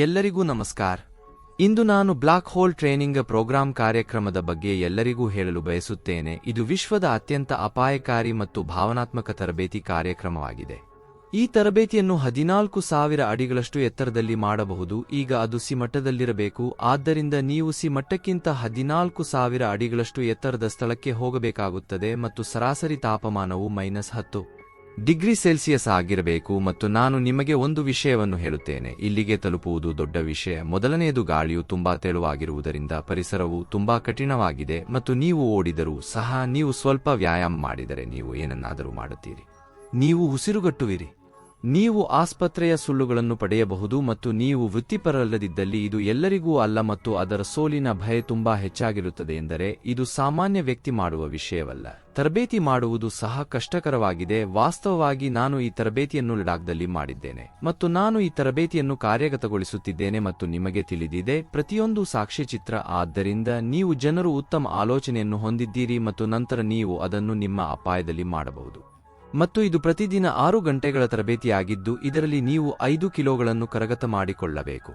ಎಲ್ಲರಿಗೂ ನಮಸ್ಕಾರ. ಇಂದು ನಾನು ಬ್ಲಾಕ್ ಹೋಲ್ ಟ್ರೈನಿಂಗ್ ಪ್ರೋಗ್ರಾಂ ಕಾರ್ಯಕ್ರಮದ ಬಗ್ಗೆ ಎಲ್ಲರಿಗೂ ಹೇಳಲು ಬಯಸುತ್ತೇನೆ. ಇದು ವಿಶ್ವದ ಅತ್ಯಂತ ಅಪಾಯಕಾರಿ ಮತ್ತು ಭಾವನಾತ್ಮಕ ತರಬೇತಿ ಕಾರ್ಯಕ್ರಮವಾಗಿದೆ. ಈ ತರಬೇತಿಯನ್ನು 14,000 ಅಡಿಗಳಷ್ಟು ಎತ್ತರದಲ್ಲಿ ಮಾಡಬಹುದು. ಈಗ ಅದು ಸಿ ಮಟ್ಟದಲ್ಲಿರಬೇಕು. ಆದ್ದರಿಂದ ನೀವು ಸಿ ಮಟ್ಟಕ್ಕಿಂತ 14,000 ಅಡಿಗಳಷ್ಟು ಎತ್ತರದ ಸ್ಥಳಕ್ಕೆ ಹೋಗಬೇಕಾಗುತ್ತದೆ ಮತ್ತು ಸರಾಸರಿ ತಾಪಮಾನವು -10 ಡಿಗ್ರಿ ಸೆಲ್ಸಿಯಸ್ ಆಗಿರಬೇಕು. ಮತ್ತು ನಾನು ನಿಮಗೆ ಒಂದು ವಿಷಯವನ್ನು ಹೇಳುತ್ತೇನೆ, ಇಲ್ಲಿಗೆ ತಲುಪುವುದು ದೊಡ್ಡ ವಿಷಯ. ಮೊದಲನೆಯದು, ಗಾಳಿಯು ತುಂಬಾ ತೆಳುವಾಗಿರುವುದರಿಂದ ಪರಿಸರವು ತುಂಬಾ ಕಠಿಣವಾಗಿದೆ ಮತ್ತು ನೀವು ಓಡಿದರೂ ಸಹ, ನೀವು ಸ್ವಲ್ಪ ವ್ಯಾಯಾಮ ಮಾಡಿದರೆ ನೀವು ಏನನ್ನಾದರೂ ಮಾಡುತ್ತೀರಿ, ನೀವು ಉಸಿರುಗಟ್ಟುವಿರಿ. ನೀವು ಆಸ್ಪತ್ರೆಯ ಸುಳ್ಳುಗಳನ್ನು ಪಡೆಯಬಹುದು ಮತ್ತು ನೀವು ವೃತ್ತಿಪರರಲ್ಲದಿದ್ದಲ್ಲಿ ಇದು ಎಲ್ಲರಿಗೂ ಅಲ್ಲ ಮತ್ತು ಅದರ ಸೋಲಿನ ಭಯ ತುಂಬಾ ಹೆಚ್ಚಾಗಿರುತ್ತದೆ. ಎಂದರೆ ಇದು ಸಾಮಾನ್ಯ ವ್ಯಕ್ತಿ ಮಾಡುವ ವಿಷಯವಲ್ಲ. ತರಬೇತಿ ಮಾಡುವುದು ಸಹ ಕಷ್ಟಕರವಾಗಿದೆ. ವಾಸ್ತವವಾಗಿ ನಾನು ಈ ತರಬೇತಿಯನ್ನು ಲಡಾಖ್ದಲ್ಲಿ ಮಾಡಿದ್ದೇನೆ ಮತ್ತು ನಾನು ಈ ತರಬೇತಿಯನ್ನು ಕಾರ್ಯಗತಗೊಳಿಸುತ್ತಿದ್ದೇನೆ ಮತ್ತು ನಿಮಗೆ ತಿಳಿದಿದೆ, ಪ್ರತಿಯೊಂದು ಸಾಕ್ಷ್ಯಚಿತ್ರ. ಆದ್ದರಿಂದ ನೀವು ಜನರು ಉತ್ತಮ ಆಲೋಚನೆಯನ್ನು ಹೊಂದಿದ್ದೀರಿ ಮತ್ತು ನಂತರ ನೀವು ಅದನ್ನು ನಿಮ್ಮ ಅಪಾಯದಲ್ಲಿ ಮಾಡಬಹುದು. ಮತ್ತು ಇದು ಪ್ರತಿದಿನ 6 ಗಂಟೆಗಳ ತರಬೇತಿಯಾಗಿದ್ದು, ಇದರಲ್ಲಿ ನೀವು 5 ಕಿಲೋಗಳನ್ನು ಕರಗತ ಮಾಡಿಕೊಳ್ಳಬೇಕು.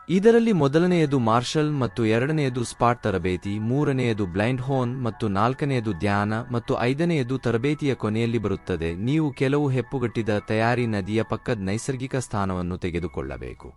ಇದರಲ್ಲಿ ಮೊದಲನೆಯದು ಮಾರ್ಷಲ್ ಮತ್ತು ಎರಡನೆಯದು ಸ್ಪಾಟ್ ತರಬೇತಿ, ಮೂರನೆಯದು ಬ್ಲೈಂಡ್ ಹೋನ್ ಮತ್ತು ನಾಲ್ಕನೆಯದು ಧ್ಯಾನ ಮತ್ತು ಐದನೆಯದು ತರಬೇತಿಯ ಕೊನೆಯಲ್ಲಿ ಬರುತ್ತದೆ. ನೀವು ಕೆಲವು ಹೆಪ್ಪುಗಟ್ಟಿದ ತಯಾರಿ ನದಿಯ ಪಕ್ಕದ ನೈಸರ್ಗಿಕ ಸ್ಥಾನವನ್ನು ತೆಗೆದುಕೊಳ್ಳಬೇಕು.